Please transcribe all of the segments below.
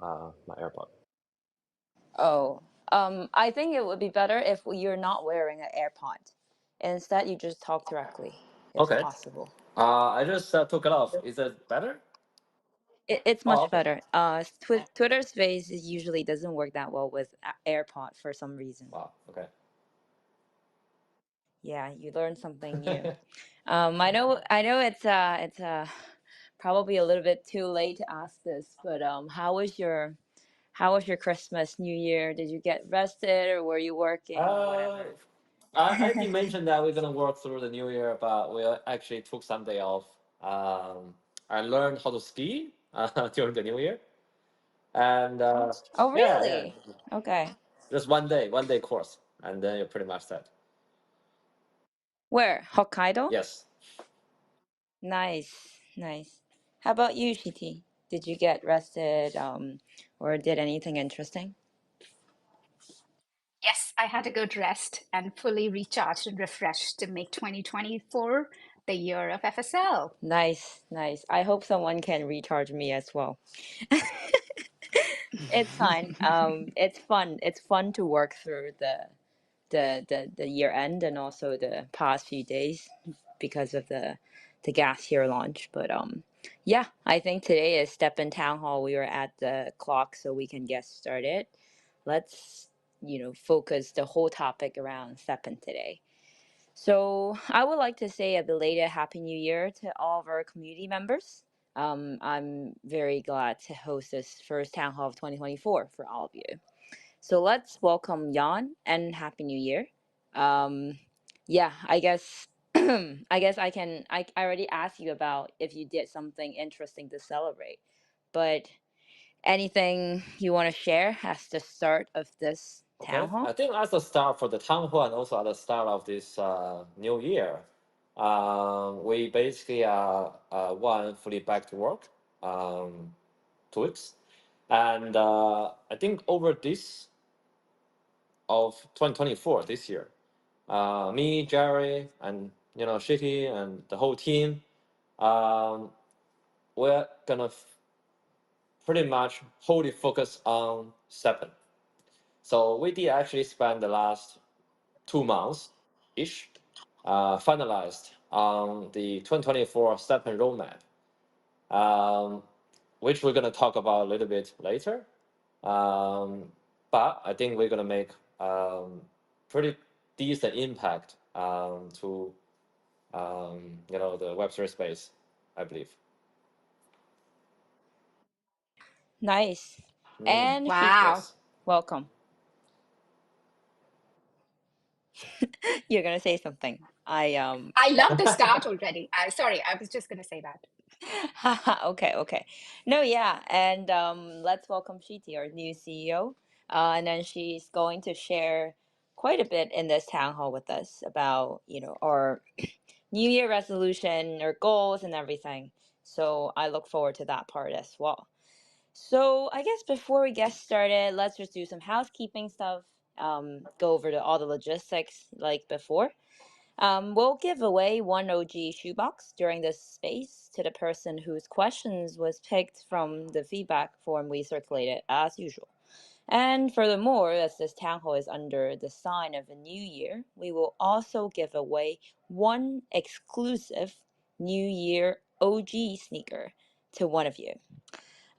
my AirPod. Oh, I think it would be better if you're not wearing an AirPod. Instead, you just talk directly, if Okay. possible. I just took it off. Is it better? It's Oh, much okay. better. Twitter Space usually doesn't work that well with AirPod for some reason. Wow. Okay. Yeah, you learned something new. I know it's probably a little bit too late to ask this, but how was your Christmas, New Year? Did you get rested or were you working or whatever? I did mention that we're gonna work through the new year, but we actually took some day off. I learned how to ski during the new year, and Oh, yeah, yeah, really? Okay. just one day course, and then you're pretty much set. Where? Hokkaido? Yes. Nice, nice. How about you, Shiti? Did you get rested, or did anything interesting? Yes, I had a good rest and fully recharged and refreshed to make 2024 the year of FSL. Nice, nice. I hope someone can recharge me as well. It's fine. It's fun. It's fun to work through the year end and also the past few days because of the gas year launch. But yeah, I think today is STEPNtownhall. We are at the clock, so we can get started. Let's focus the whole topic around STEPN today. So I would like to say a belated Happy New Year to all of our community members. I'm very glad to host this first town hall of 2024 for all of you. So let's welcome Jan and Happy New Year. Yeah, I guess I already asked you about if you did something interesting to celebrate, but anything you want to share as the start of this town Okay. hall? I think as the start for the town hall and also at the start of this new year, we basically are one fully back to work, 2 weeks, and I think over this of 2024 this year, me, Jerry, and Shitty and the whole team, we're gonna pretty much wholly focus on STEPN. So we did actually spend the last 2 months ish finalized on the 2024 STEPN roadmap, which we're going to talk about a little bit later. But I think we're going to make pretty decent impact to the Web3 space, I believe. Nice. And Wow. Yes. welcome. You're gonna say something. I love the start already. Sorry, I was just going to say that. Okay. No, yeah, and let's welcome Shiti, our new CEO, and then she's going to share quite a bit in this town hall with us about our New Year resolution, our goals, and everything. So I look forward to that part as well. So I guess before we get started, let's just do some housekeeping stuff. Go over all the logistics like before. We'll give away one OG shoebox during this space to the person whose questions was picked from the feedback form we circulated as usual. And furthermore, as this town hall is under the sign of a new year, we will also give away one exclusive New Year OG sneaker to one of you.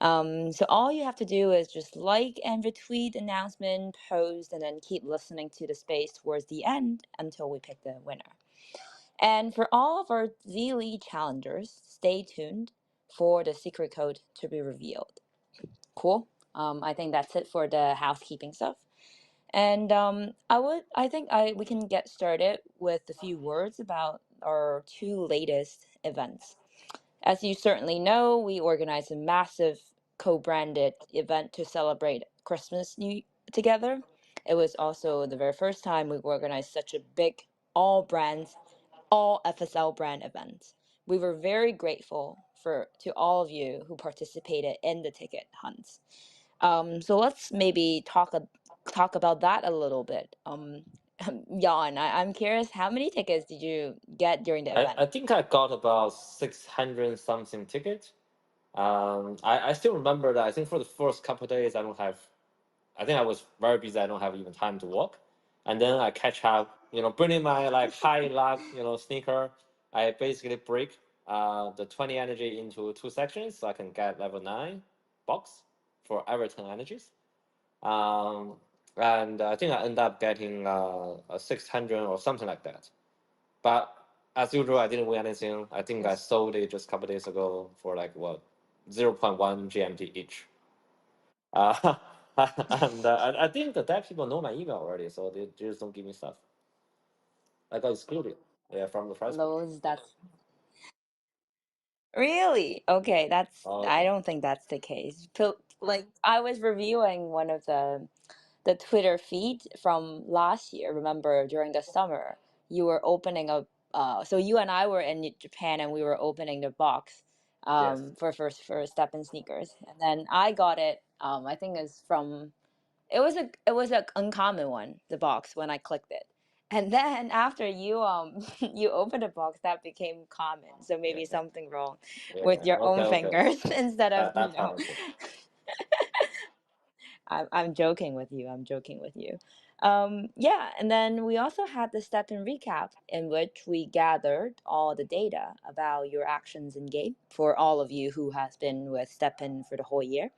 So all you have to do is just like and retweet the announcement, post, and then keep listening to the space towards the end until we pick the winner. And for all of our Z-League challengers, stay tuned for the secret code to be revealed. Cool. I think that's it for the housekeeping stuff. And we can get started with a few words about our two latest events. As you certainly know, we organized a massive co-branded event to celebrate Christmas together. It was also the very first time we organized such a big all FSL brand event. We were very grateful to all of you who participated in the ticket hunts. So let's maybe talk about that a little bit. Jan, I'm curious, how many tickets did you get during the event? I think I got about 600 something tickets. I still remember that. I think for the first couple of days, I think I was very busy. I don't have even time to walk. And then I catch up, bringing my like high lag, sneaker. I basically break the 20 energy into 2 sections so I can get level 9 box for every 10 energies. And I think I end up getting a 600 or something like that. But as usual, I didn't win anything. I think I sold it just a couple days ago for like 0.1 GMT each. And I think that people know my email already, so they just don't give me stuff. I got excluded, yeah, from the price. Those, that's really okay. That's Oh, I okay. don't think that's the case. Like I was reviewing one of the Twitter feed from last year. Remember during the summer, you were opening up. So you and I were in Japan, and we were opening the box Yes. for STEPN sneakers, and then I got it. I think it's from. It was a uncommon one, the box, when I clicked it. And then after you you opened the box, that became common. So Yeah. maybe something wrong Yeah. with your Okay. own Okay. fingers instead of That's honestly. I'm joking with you. I'm joking with you. Yeah, and then we also had the step in recap in which we gathered all the data about your actions in game for all of you who has been with StepN for the whole year,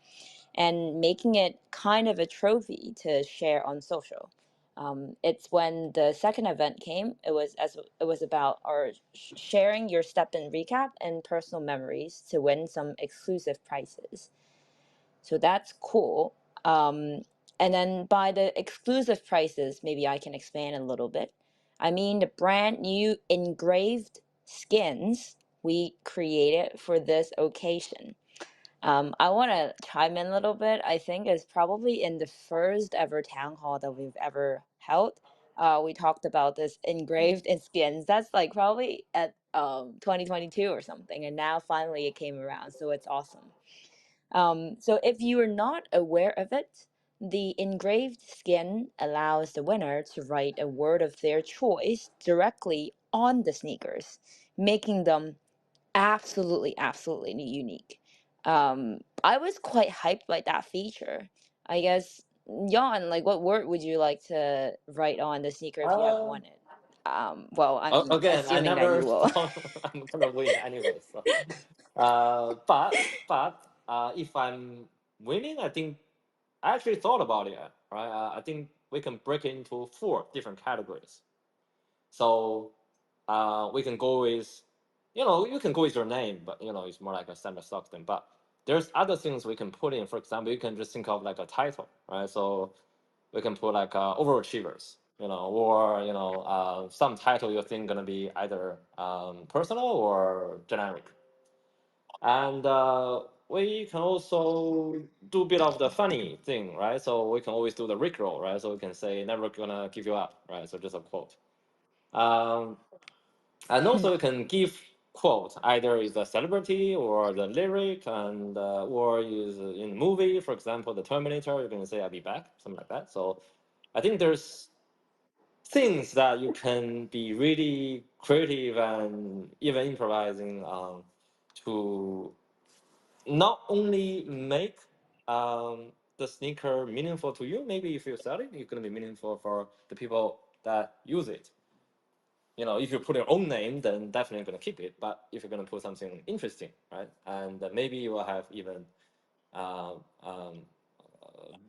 and making it kind of a trophy to share on social. It's when the second event came. It was about our sharing your StepN recap and personal memories to win some exclusive prizes. So that's cool. And then by the exclusive prices, maybe I can expand a little bit. I mean the brand new engraved skins we created for this occasion. I want to chime in a little bit. I think it's probably in the first ever town hall that we've ever held. We talked about this engraved in skins. That's like probably at 2022 or something, and now finally it came around. So it's awesome. So if you are not aware of it, the engraved skin allows the winner to write a word of their choice directly on the sneakers, making them absolutely unique. I was quite hyped by that feature. I guess, Jan, like, what word would you like to write on the sneaker if you have Uh, won it? Well, I mean, Again, I assuming that never you will. thought I'm gonna win anyway. So, but if I'm winning, I think I actually thought about it. Right, I think we can break it into 4 different categories. So, we can go with, you can go with your name, but it's more like a standard stock thing. But there's other things we can put in. For example, you can just think of like a title, right? So we can put like overachievers, or some title you think gonna be either personal or generic. And we can also do a bit of the funny thing, right? So we can always do the rickroll, right? So we can say never gonna give you up, right? So just a quote. um, and also you can give quote, either is a celebrity or the lyric, and or is in the movie, for example the Terminator, you can say I'll be back, something like that. So I think there's things that you can be really creative and even improvising to not only make the sneaker meaningful to you. Maybe if you sell it, it's going to be meaningful for the people that use it. If you put your own name, then definitely going to keep it. But if you're going to put something interesting, right, and maybe you will have even uh, um,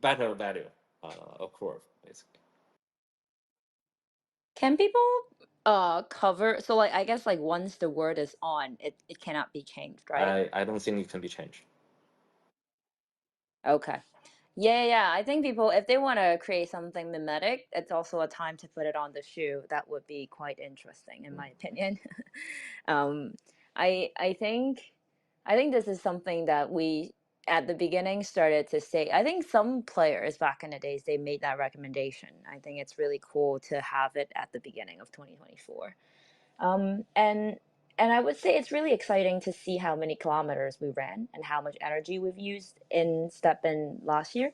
better value occur, basically. Can people cover, so like I guess like once the word is on, it cannot be changed, right? I don't think it can be changed. Okay. Yeah. I think people, if they want to create something mimetic, it's also a time to put it on the shoe. That would be quite interesting, in my opinion. um, I think this is something that we at the beginning started to say. I think some players back in the days they made that recommendation. I think it's really cool to have it at the beginning of 2024. Um, and and I would say it's really exciting to see how many kilometers we ran and how much energy we've used in STEPN last year.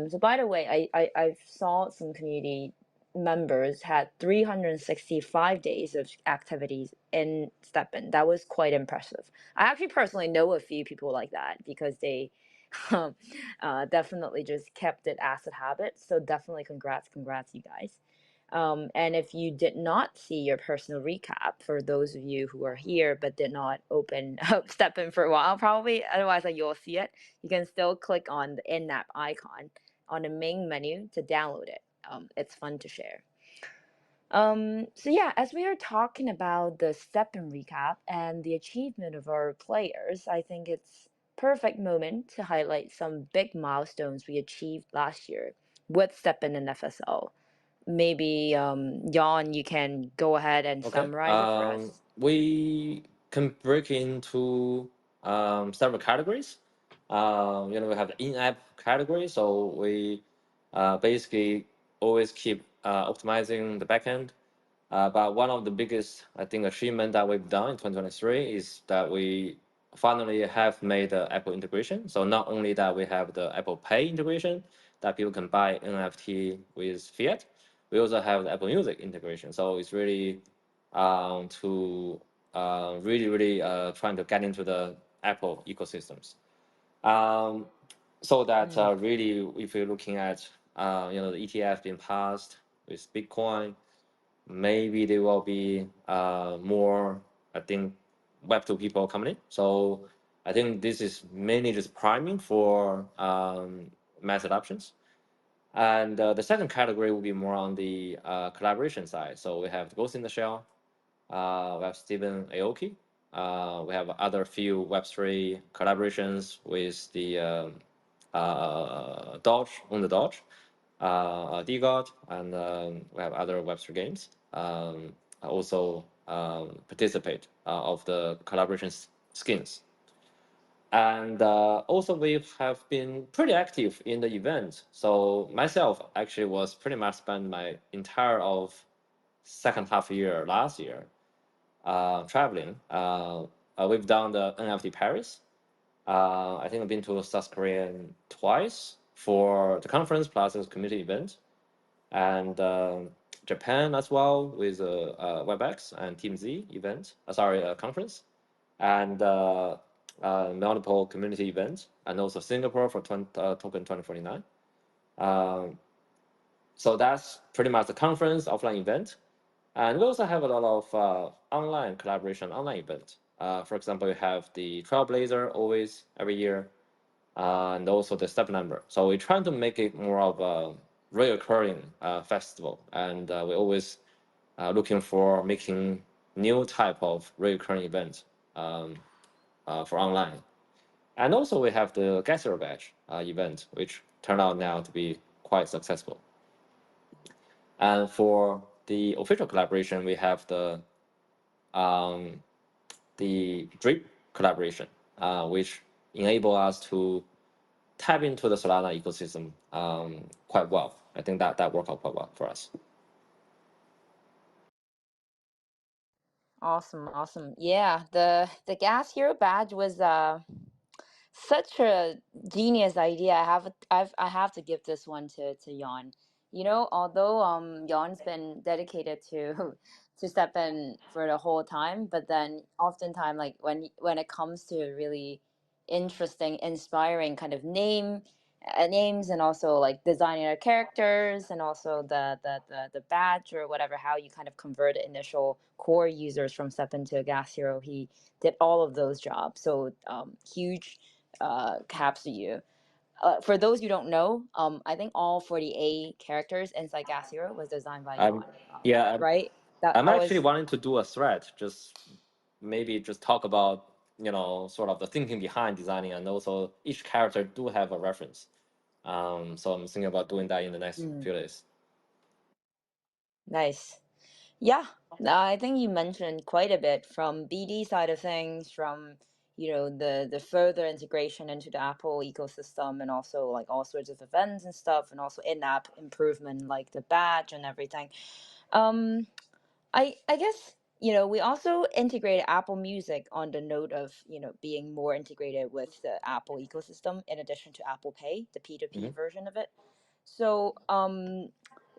So by the way, I saw some community members had 365 days of activities in STEPN. That was quite impressive. I actually personally know a few people like that because they definitely just kept it as a habit. So definitely congrats, you guys. And if you did not see your personal recap, for those of you who are here but did not open up STEPN for a while, probably, otherwise like you'll see it, you can still click on the in-app icon on the main menu to download it. It's fun to share. So yeah, as we are talking about the STEPN recap and the achievement of our players, I think it's perfect moment to highlight some big milestones we achieved last year with STEPN and FSL. Maybe Jan, you can go ahead and Okay. summarize it for us. We can break into several categories. We have the in-app category, so we basically always keep optimizing the backend. But one of the biggest, I think, achievement that we've done in 2023 is that we finally have made the Apple integration. So not only that we have the Apple Pay integration that people can buy NFT with fiat, we also have the Apple Music integration. So it's really really trying to get into the Apple ecosystems. So that really, if you're looking at the ETF being passed with Bitcoin, maybe there will be more, I think, Web2 people coming in. So I think this is mainly just priming for mass adoptions. And the second category will be more on the collaboration side. So we have Ghost in the Shell, we have Stephen Aoki, we have other few Web3 collaborations with the Dodge, on the Dodge, DGOD, and we have other Web3 games also participate of the collaboration skins. And also we have been pretty active in the event. So myself actually was pretty much spent my entire of second half year last year traveling. We've done the NFT Paris. I think I've been to South Korea twice for the conference plus the community event, and Japan as well with WebEx and TeamZ event. Conference, and multiple community events, and also Singapore for Token 2049. So that's pretty much the conference offline event. And we also have a lot of online collaboration, online events. For example, we have the Trailblazer always every year, and also the Step Number. So we're trying to make it more of a reoccurring festival, and we're always looking for making new type of reoccurring events for online. And also we have the Guest Your Badge event, which turned out now to be quite successful. And for the official collaboration, we have the Drip collaboration, which enable us to tap into the Solana ecosystem quite well. I think that worked out quite well for us. Awesome. Yeah, the Gas Hero badge was such a genius idea. I have to give this one to Jan. Although Jan's been dedicated to to STEPN for the whole time, but then oftentimes like when it comes to really interesting, inspiring kind of names, and also like designing the characters, and also the badge or whatever, how you kind of convert initial core users from STEPN to a Gas Hero, he did all of those jobs. So huge caps to you. For those who don't know, I think all 48 characters inside Gas Hero was designed by Jan. Right? I'm actually wanting to do a thread, just maybe just talk about sort of the thinking behind designing, and also each character do have a reference. So I'm thinking about doing that in the next few days. Nice. Yeah, I think you mentioned quite a bit from BD side of things, from the further integration into the Apple ecosystem, and also like all sorts of events and stuff, and also in-app improvement like the badge and everything. I guess we also integrated Apple Music on the note of being more integrated with the Apple ecosystem in addition to Apple Pay, the P2P version of it. So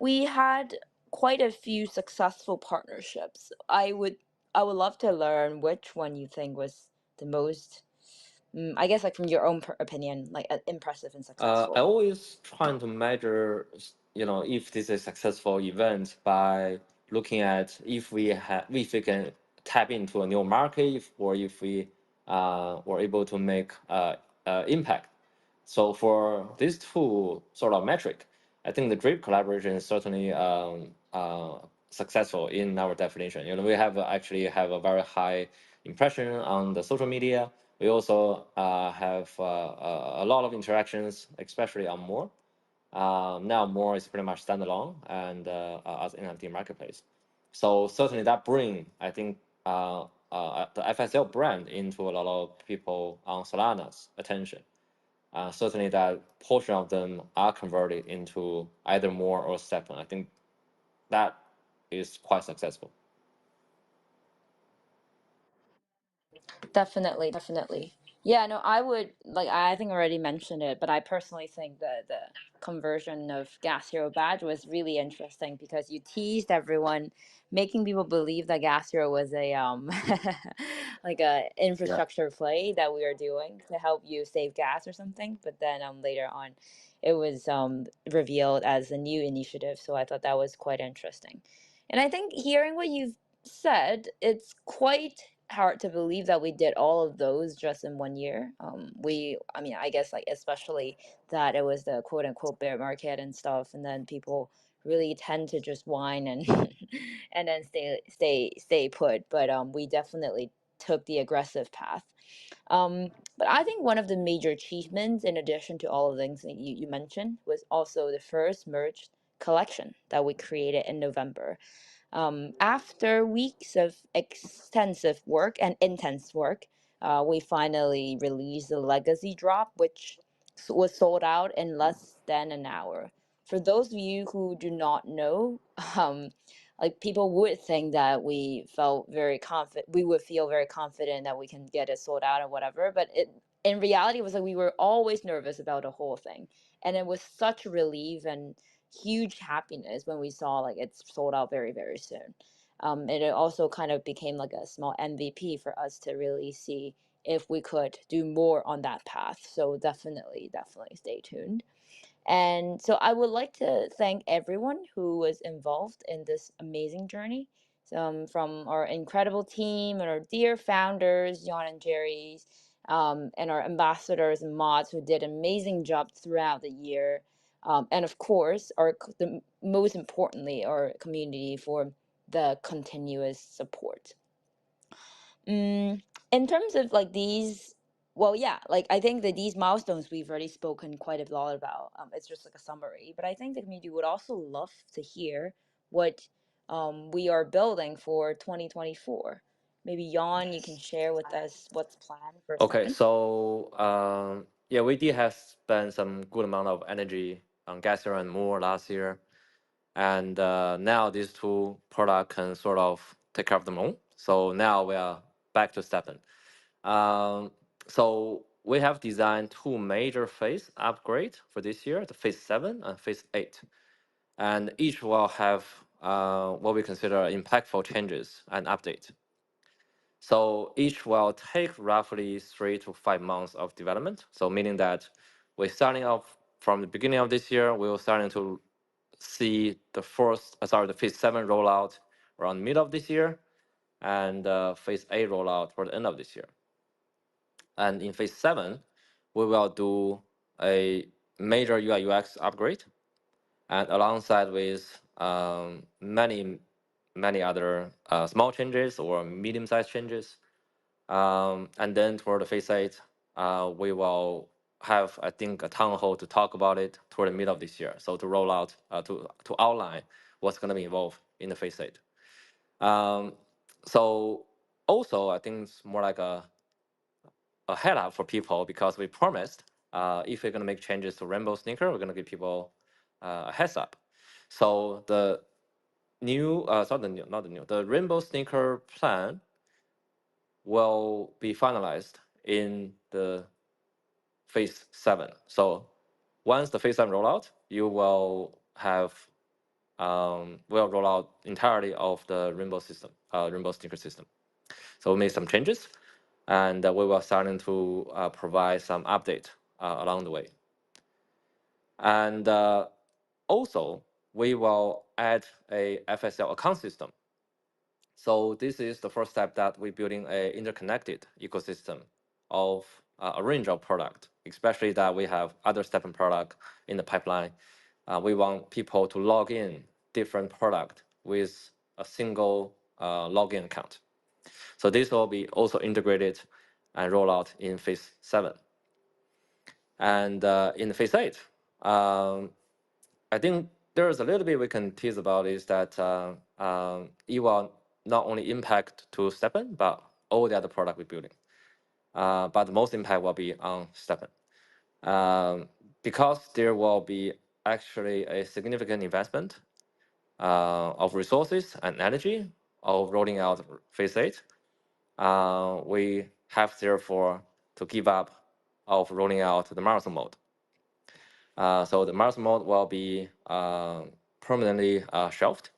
we had quite a few successful partnerships. I would love to learn which one you think was the most, I guess, like from your own opinion, like impressive and successful. I always trying to measure, if this is a successful event by looking at if we can tap into a new market, or if we were able to make impact. So for these two sort of metric, I think the drip collaboration is certainly successful in our definition. We actually have a very high impression on the social media. We also have a lot of interactions, especially on More. Now More is pretty much standalone and as an NFT marketplace. So certainly that bring, I think, the FSL brand into a lot of people on Solana's attention. Certainly that portion of them are converted into either More or STEPN. I think that is quite successful. Definitely. Yeah, no, I would like. I think I already mentioned it, but I personally think that the conversion of Gas Hero badge was really interesting because you teased everyone, making people believe that Gas Hero was a like a infrastructure play that we are doing to help you save gas or something. But then later on, it was revealed as a new initiative. So I thought that was quite interesting, and I think hearing what you've said, it's quite hard to believe that we did all of those just in 1 year. I mean, I guess like especially that it was the quote unquote bear market and stuff, and then people really tend to just whine and and then stay put. But we definitely took the aggressive path. But I think one of the major achievements, in addition to all of the things that you mentioned, was also the first merged collection that we created in November. After weeks of extensive work and intense work, we finally released the legacy drop, which was sold out in less than an hour. For those of you who do not know, like people would think that we felt very confident, we would feel very confident that we can get it sold out or whatever. But in reality, it was like we were always nervous about the whole thing, and it was such a relief and huge happiness when we saw like it's sold out very soon. And it also kind of became like a small MVP for us to really see if we could do more on that path. So definitely stay tuned. And so I would like to thank everyone who was involved in this amazing journey. From our incredible team and our dear founders, Jan and Jerry, and our ambassadors and mods who did an amazing job throughout the year. And of course, most importantly, our community for the continuous support. In terms of like these, well, yeah, like I think that these milestones we've already spoken quite a lot about. It's just like a summary, but I think the community would also love to hear what we are building for 2024. Maybe Jan, you can share with us what's planned for Okay, STEPN. so yeah, we did have spent some good amount of energy on Gasser and More last year, and now these two products can sort of take care of them all. So now we are back to STEPN. So we have designed two major phase upgrade for this year: the phase 7 and phase 8, and each will have what we consider impactful changes and update. So each will take roughly 3 to 5 months of development. So meaning that we're starting off from the beginning of this year, we were starting to see the phase 7 rollout around mid of this year, and phase 8 rollout for the end of this year. And in phase 7, we will do a major UI UX upgrade, and alongside with many other small changes or medium-sized changes. And then for the phase 8, we will have, I think, a town hall to talk about it toward the middle of this year. So to roll out, to outline what's going to be involved in the phase 8. So also, I think it's more like a head up for people, because we promised if we're going to make changes to Rainbow Sneaker, we're going to give people a heads up. So the the Rainbow Sneaker plan will be finalized in the phase 7. So once the phase 7 rollout, you will have will roll out entirely of the Rainbow system, Rainbow sneaker system. So we made some changes, and we will starting to provide some update along the way. And also, we will add a FSL account system. So this is the first step that we're building a interconnected ecosystem of a range of product, especially that we have other STEPN product in the pipeline. We want people to log in different product with a single login account. So this will be also integrated and roll out in phase 7. And in phase 8, I think there's a little bit we can tease about is that it will not only impact to STEPN, but all the other product we're building. But the most impact will be on STEPN. Because there will be actually a significant investment of resources and energy of rolling out phase 8, we have therefore to give up of rolling out the marathon mode. So the marathon mode will be permanently shelved.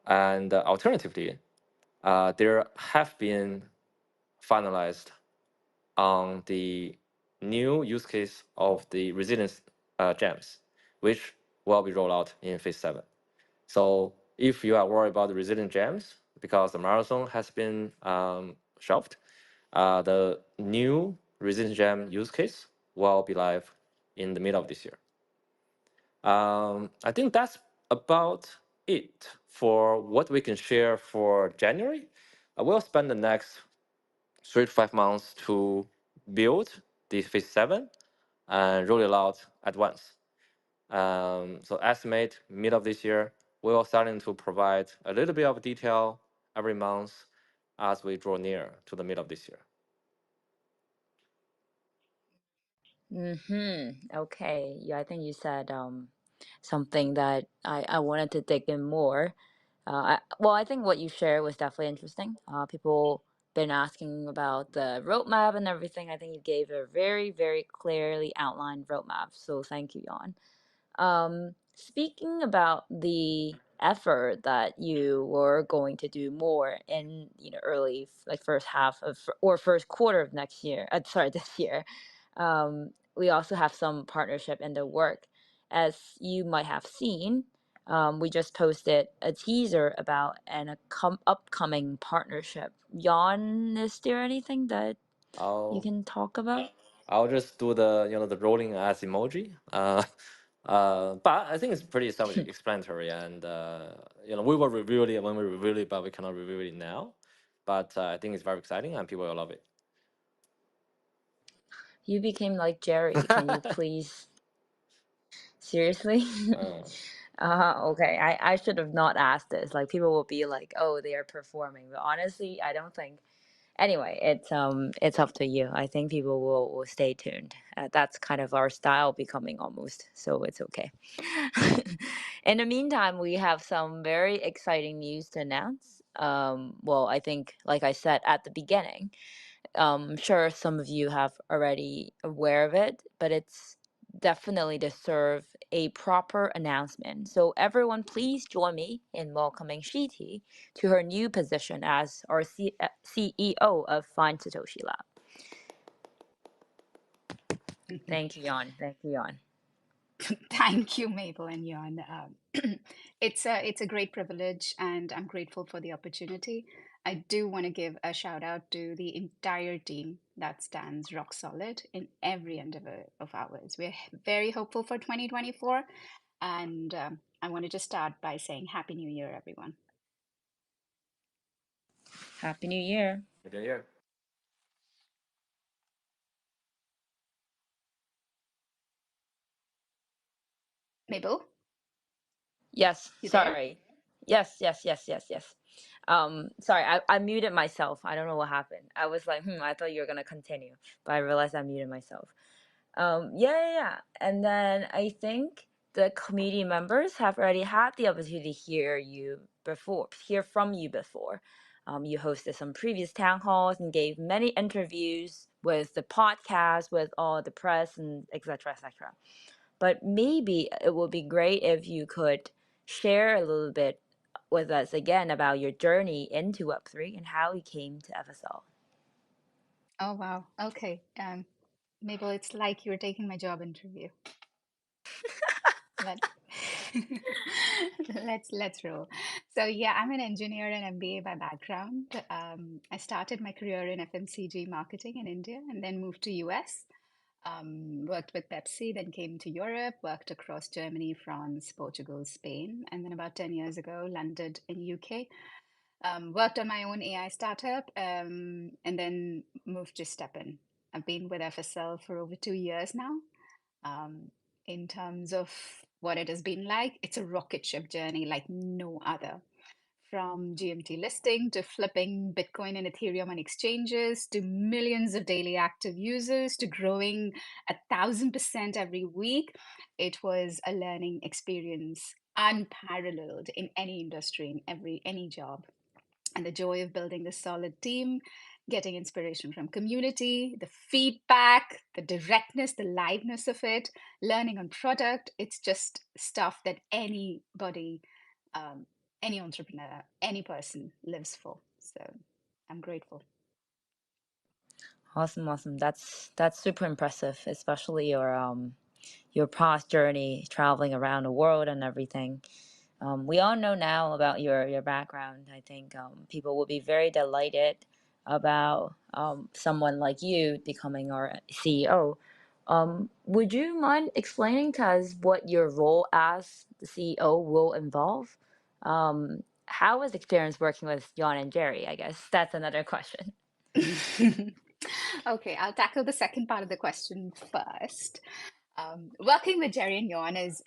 And alternatively, there have been finalized on the new use case of the resilience gems, which will be rolled out in phase 7. So if you are worried about the resilient gems, because the marathon has been shelved, the new resilient gem use case will be live in the middle of this year. I think that's about it for what we can share for January. I will spend the next 3 to 5 months to build the phase 7 and roll it out at once. So estimate mid of this year, we will starting to provide a little bit of detail every month as we draw near to the mid of this year. Okay. Yeah, I think you said something that I wanted to dig in more. I think what you shared was definitely interesting. People been asking about the roadmap and everything. I think you gave a very, very clearly outlined roadmap. So thank you, Jan. Speaking about the effort that you were going to do more in early like first half of or first quarter of next year. Sorry, this year. We also have some partnership in the work. As you might have seen, we just posted a teaser about an upcoming partnership. Jan, is there anything that you can talk about? I'll just do the the rolling eyes emoji. But I think it's pretty self-explanatory, and we will reveal it when we reveal it, but we cannot reveal it now. But I think it's very exciting, and people will love it. You became like Jerry. Can you please? Seriously? Okay. I should have not asked this. Like people will be like, "Oh, they are performing," but honestly, I don't think. Anyway, it's up to you. I think people will stay tuned. That's kind of our style becoming almost, so it's okay. In the meantime, we have some very exciting news to announce. I think, like I said at the beginning, I'm sure some of you have already aware of it, but it's definitely deserve a proper announcement. So everyone, please join me in welcoming Shiti to her new position as our CEO of Find Satoshi Lab. Thank you, Jan. Thank you, Jan. Thank you, Mabel and Jan. It's a great privilege, and I'm grateful for the opportunity. I do want to give a shout out to the entire team that stands rock solid in every endeavor of ours. We're very hopeful for 2024, and I want to just start by saying Happy New Year, everyone. Happy New Year. Happy New Year. Mabel? Yes. You Sorry. Yes. Sorry, I muted myself. I don't know what happened. I was like, I thought you were gonna continue, but I realized I muted myself. Yeah. And then I think the community members have already had the opportunity to hear from you before. You hosted some previous town halls and gave many interviews with the podcast, with all the press and etc. But maybe it would be great if you could share a little bit with us again about your journey into Web3 and how you came to FSL. Oh, wow. Okay. Mabel, it's like you're taking my job interview. Let, let's roll. So yeah, I'm an engineer and MBA by background. I started my career in FMCG marketing in India and then moved to US. Worked with Pepsi, then came to Europe, worked across Germany, France, Portugal, Spain, and then about 10 years ago landed in UK. Worked on my own AI startup, and then moved to STEPN. I've been with FSL for over 2 years now. In terms of what it has been like, it's a rocket ship journey like no other. From GMT listing to flipping Bitcoin and Ethereum on exchanges to millions of daily active users to growing 1,000% every week, it was a learning experience unparalleled in any industry, in any job. And the joy of building this solid team, getting inspiration from community, the feedback, the directness, the liveness of it, learning on product. It's just stuff that anybody, any entrepreneur, any person lives for. So I'm grateful. Awesome. That's super impressive, especially your past journey traveling around the world and everything. We all know now about your background. I think people will be very delighted about someone like you becoming our CEO. Would you mind explaining to us what your role as the CEO will involve? How was the experience working with John and Jerry? I guess that's another question. Okay, I'll tackle the second part of the question first. Working with Jerry and Yon is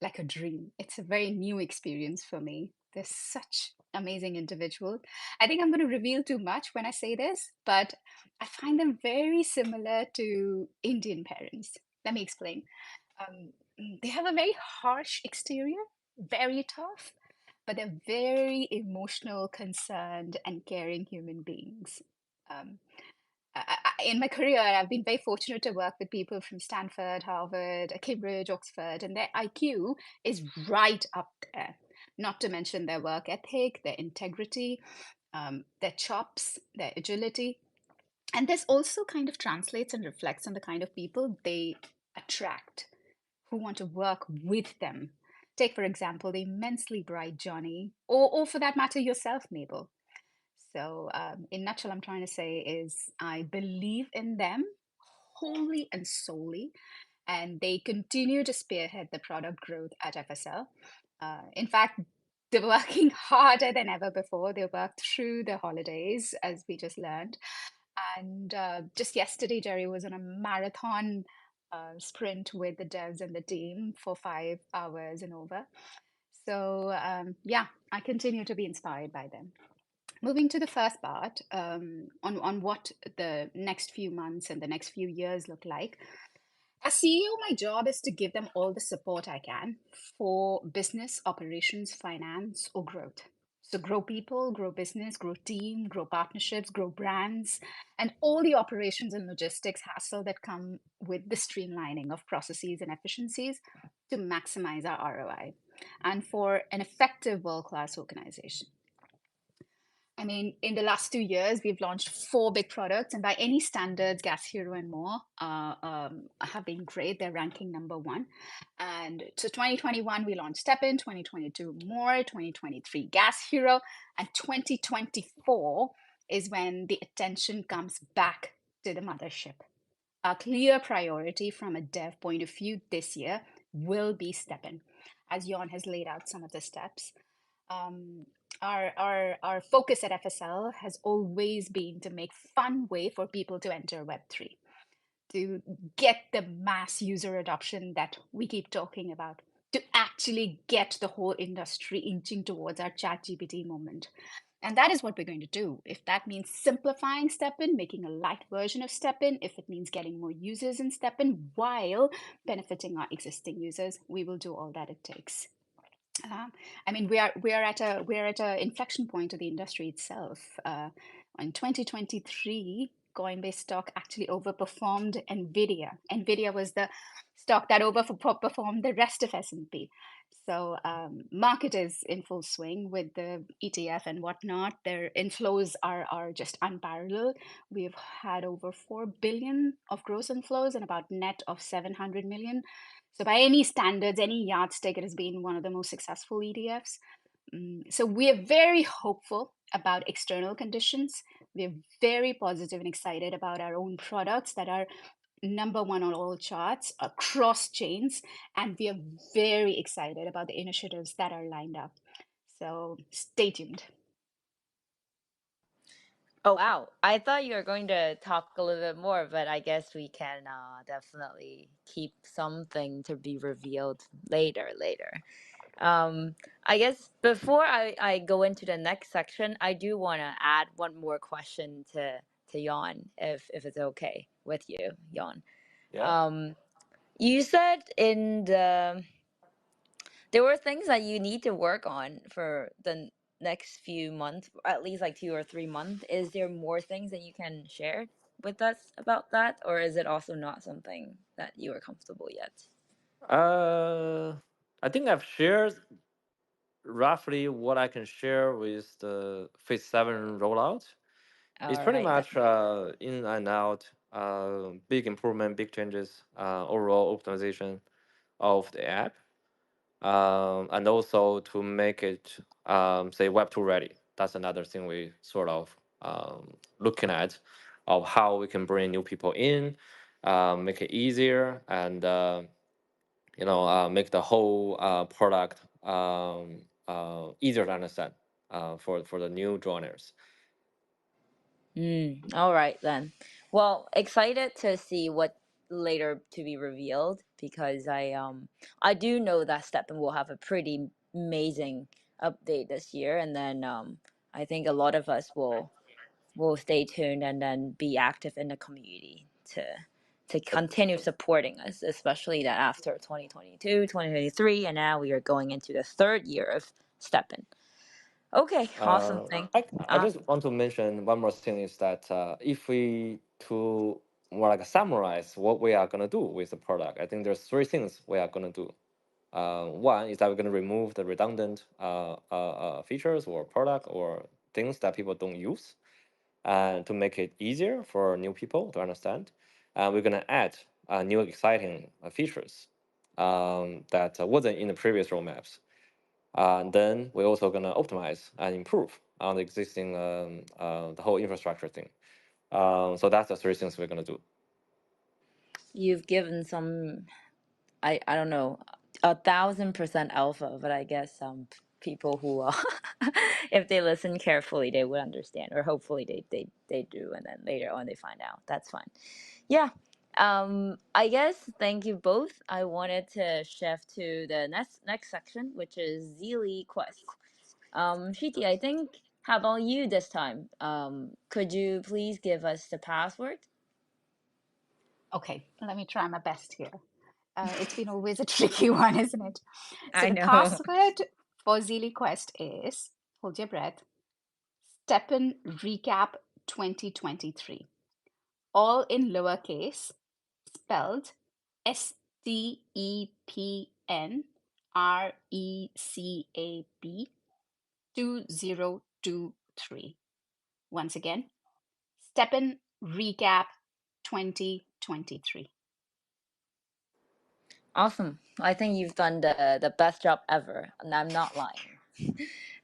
like a dream. It's a very new experience for me. They're such amazing individuals. I think I'm going to reveal too much when I say this, but I find them very similar to Indian parents. Let me explain. They have a very harsh exterior, very tough, but they're very emotional, concerned, and caring human beings. Um, in my career, I've been very fortunate to work with people from Stanford, Harvard, Cambridge, Oxford, and their IQ is right up there. Not to mention their work ethic, their integrity, their chops, their agility. And this also kind of translates and reflects on the kind of people they attract who want to work with them. Take, for example, the immensely bright Johnny, or for that matter, yourself, Mabel. So, in nutshell, I'm trying to say is I believe in them wholly and solely, and they continue to spearhead the product growth at FSL. In fact, they're working harder than ever before. They worked through the holidays, as we just learned. And just yesterday, Jerry was on a marathon sprint with the devs and the team for 5 hours and over. So, yeah, I continue to be inspired by them. Moving to the first part, on what the next few months and the next few years look like. As CEO, my job is to give them all the support I can for business, operations, finance, or growth. So grow people, grow business, grow team, grow partnerships, grow brands, and all the operations and logistics hassle that come with the streamlining of processes and efficiencies to maximize our ROI and for an effective world-class organization. I mean, in the last 2 years, we've launched 4 big products, and by any standards, Gas Hero and more have been great. They're ranking #1. And so 2021, we launched STEPN, 2022 more, 2023 Gas Hero, and 2024 is when the attention comes back to the mothership. Our clear priority from a dev point of view this year will be STEPN, as Jon has laid out some of the steps. Our focus at FSL has always been to make fun way for people to enter Web3, to get the mass user adoption that we keep talking about, to actually get the whole industry inching towards our ChatGPT moment. And that is what we're going to do. If that means simplifying STEPN, making a light version of STEPN, if it means getting more users in STEPN while benefiting our existing users, we will do all that it takes. I mean, we are at a inflection point of the industry itself. In 2023, Coinbase stock actually overperformed Nvidia. Nvidia was the stock that overperformed the rest of S&P. So market is in full swing with the ETF and whatnot. Their inflows are just unparalleled. We've had over 4 billion of gross inflows and about net of 700 million. So by any standards, any yardstick, it has been one of the most successful ETFs. So we are very hopeful about external conditions. We're very positive and excited about our own products that are number one on all charts across chains. And we are very excited about the initiatives that are lined up. So stay tuned. Oh, wow. I thought you were going to talk a little bit more, but I guess we can definitely keep something to be revealed later. I guess before I go into the next section, I do want to add one more question to Jan, if it's okay with you, Jan. Yeah. You said there were things that you need to work on for the next few months, at least like 2 or 3 months. Is there more things that you can share with us about that, or is it also not something that you are comfortable yet? I think I've shared roughly what I can share with the Phase 7 rollout. It's All pretty right. much in and out, big improvement, big changes, overall optimization of the app, and also to make it, say, Web2 ready. That's another thing we sort of looking at, of how we can bring new people in, make it easier, and make the whole product easier to understand for the new joiners. All right then. Well, excited to see what later to be revealed, because I do know that STEPN will have a pretty amazing update this year, and then I think a lot of us will stay tuned and then be active in the community to continue supporting us, especially that after 2022, 2023, and now we are going into the third year of STEPN. Okay, awesome thing. I just want to mention one more thing, is that if we to more like summarize what we are gonna do with the product, I think there's 3 things we are gonna do. One is that we're gonna remove the redundant features or product or things that people don't use, and to make it easier for new people to understand. We're gonna add new exciting features that wasn't in the previous roadmaps. And then we're also gonna optimize and improve on the existing the whole infrastructure thing. So that's the 3 things we're gonna do. You've given some, I don't know, 1,000% alpha, but I guess some people who if they listen carefully, they would understand, or hopefully they do, and then later on they find out. That's fine. Yeah. I guess thank you both. I wanted to shift to the next section, which is Zeely Quest. Shiti, I think, how about you this time? Could you please give us the password? Okay, let me try my best here. It's been always a tricky one, isn't it? So I the know. password for Zeely Quest is, hold your breath, STEPN Recap 2023. All in lowercase, spelled STEPN RECAP 2023. Once again, STEPN Recap 2023. Awesome. I think you've done the best job ever, and I'm not lying.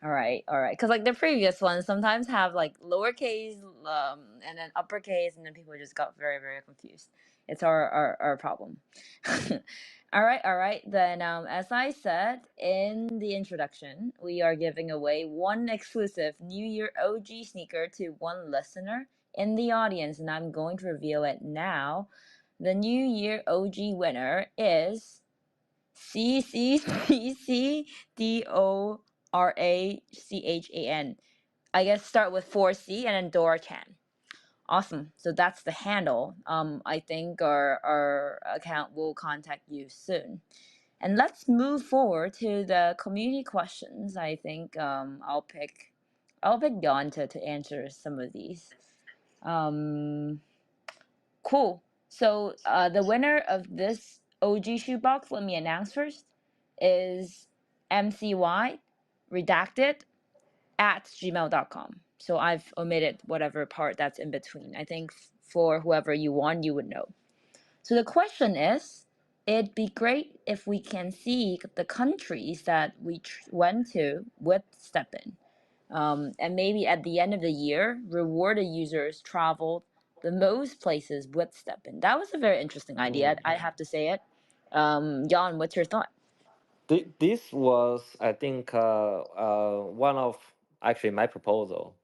All right. Because like the previous ones sometimes have like lowercase and then uppercase, and then people just got very, very confused. It's our problem. All right. Then as I said in the introduction, we are giving away one exclusive New Year OG sneaker to one listener in the audience, and I'm going to reveal it now. The New Year OG winner is CCCDORACHAN. I guess start with 4C and then Dorachan. Awesome. So that's the handle. I think our account will contact you soon. And let's move forward to the community questions. I think I'll pick Jan to answer some of these. Cool. So the winner of this OG shoebox, let me announce first, is MCY redacted at gmail.com. So I've omitted whatever part that's in between. I think for whoever you want, you would know. So the question is, it'd be great if we can see the countries that we went to with STEPN. And maybe at the end of the year, reward the users traveled the most places with STEPN. That was a very interesting idea. I have to say it. Jan, what's your thought? This was, I think, one of actually my proposal,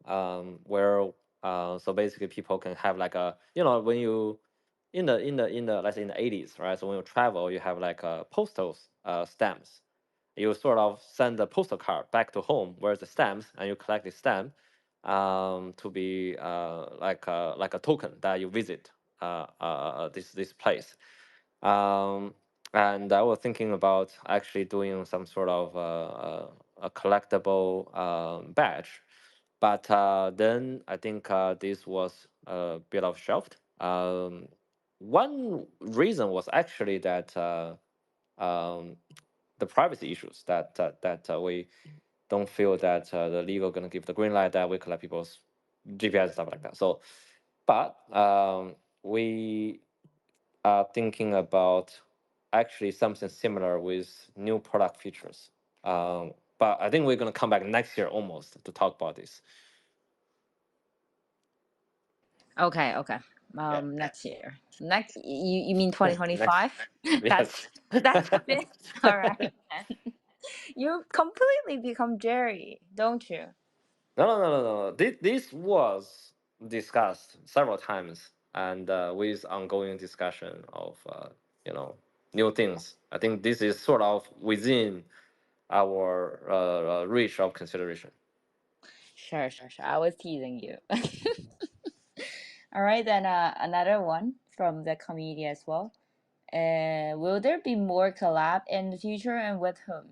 where so basically people can have like a, when you in the let's say in the 80s, right? So when you travel, you have like postal stamps. You sort of send the postal card back to home, where's the stamps, and you collect the stamp to be like a token that you visit this place. And I was thinking about actually doing some sort of a collectible badge, but then I think this was a bit of shelved. One reason was actually that the privacy issues that we don't feel that the legal gonna give the green light that we collect people's GPS and stuff like that. So, but we are thinking about actually something similar with new product features. But I think we're gonna come back next year almost to talk about this. Okay. Yeah. Next year. Next, you mean Next. 2025? Yes. That's a bit. All right. You completely become Jerry, don't you? No. This was discussed several times, and with ongoing discussion of new things. I think this is sort of within our reach of consideration. Sure. I was teasing you. All right, then another one from the community as well. Will there be more collab in the future, and with whom?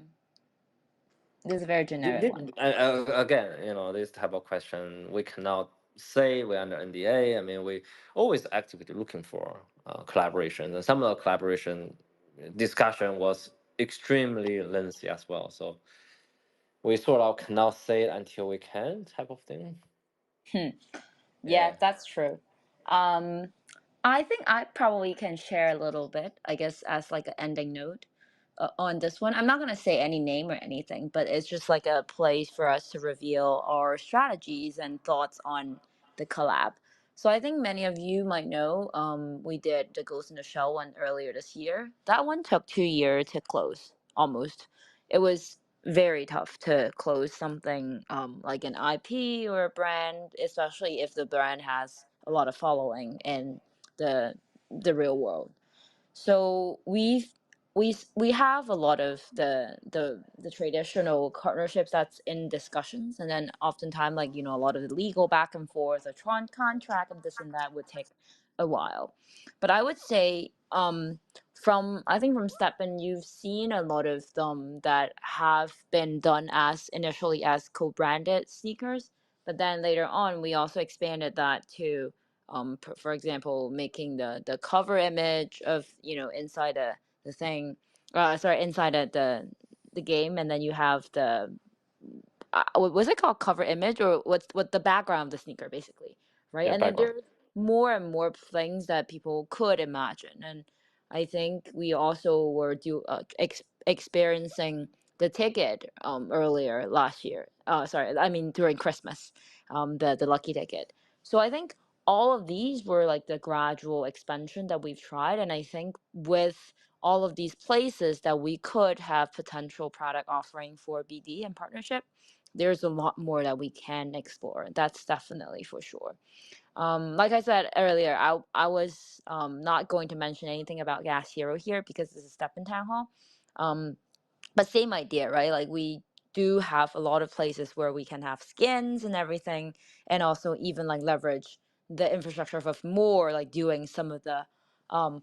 This is a very generic one. Again, this type of question we cannot say we're under NDA. I mean, we always actively looking for collaboration, and some of the collaboration discussion was extremely lengthy as well. So we sort of cannot say it until we can, type of thing. Yeah, that's true. I think I probably can share a little bit, I guess, as like an ending note on this one. I'm not going to say any name or anything, but it's just like a place for us to reveal our strategies and thoughts on the collab. So I think many of you might know we did the Ghost in the Shell one earlier this year. That one took 2 years to close, almost. It was very tough to close something like an IP or a brand, especially if the brand has a lot of following in the real world. So we have a lot of the traditional partnerships that's in discussions, and then oftentimes like a lot of the legal back and forth, a contract and this and that would take a while. But I would say from I think from STEPN you've seen a lot of them that have been done as initially as co-branded sneakers, but then later on we also expanded that to for example, making the cover image of inside the thing, inside the game, and then you have the what was it called, cover image, or what the background of the sneaker basically, right? Yeah, And then background. there's more and more things that people could imagine, and I think we also were experiencing the ticket earlier last year. Sorry, I mean during Christmas, the lucky ticket. So I think all of these were like the gradual expansion that we've tried, and I think with all of these places that we could have potential product offering for BD and partnership, there's a lot more that we can explore. That's definitely for sure. Like I said earlier, I was not going to mention anything about Gas Hero here because this is STEPNtownhall. But same idea, right? Like we do have a lot of places where we can have skins and everything, and also even like leverage the infrastructure of more like doing some of the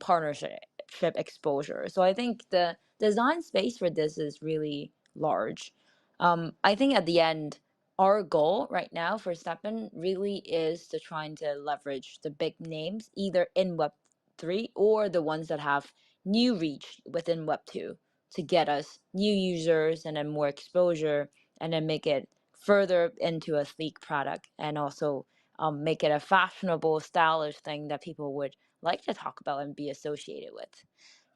partnership exposure. So I think the design space for this is really large. I think at the end, our goal right now for STEPN really is to trying to leverage the big names either in Web3 or the ones that have new reach within Web2 to get us new users and then more exposure and then make it further into a sleek product and also make it a fashionable, stylish thing that people would like to talk about and be associated with.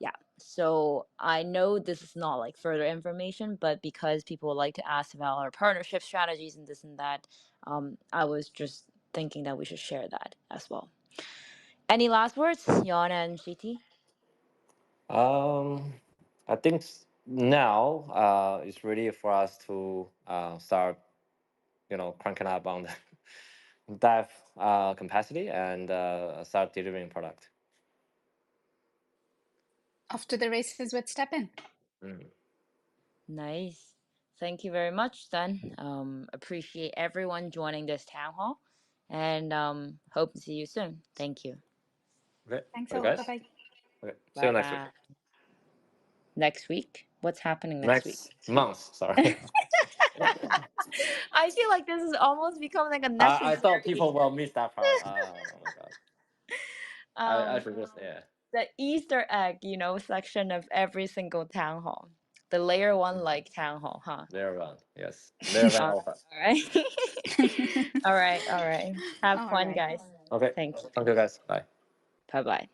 Yeah. So I know this is not like further information, but because people like to ask about our partnership strategies and this and that, I was just thinking that we should share that as well. Any last words, Yana and Shiti? I think now it's ready for us to start, cranking up on the dev capacity and start delivering product. Off to the races with STEPN. Nice. Thank you very much, then. Appreciate everyone joining this town hall and hope to see you soon. Thank you. Okay. Thanks Okay, a lot. guys. Bye-bye. Okay. See you next week. Bye-bye. Next week? What's happening next week? Next month, sorry. I feel like this is almost becoming like a I necessary. thought people will miss that part. Oh my god. I should just, yeah. The Easter egg, section of every single town hall. The layer one like town hall, huh? Layer one, yes. Layer one All alpha. right. All right. Have All fun, right. guys. Okay. Thank you. Thank you, guys. Bye. Bye-bye.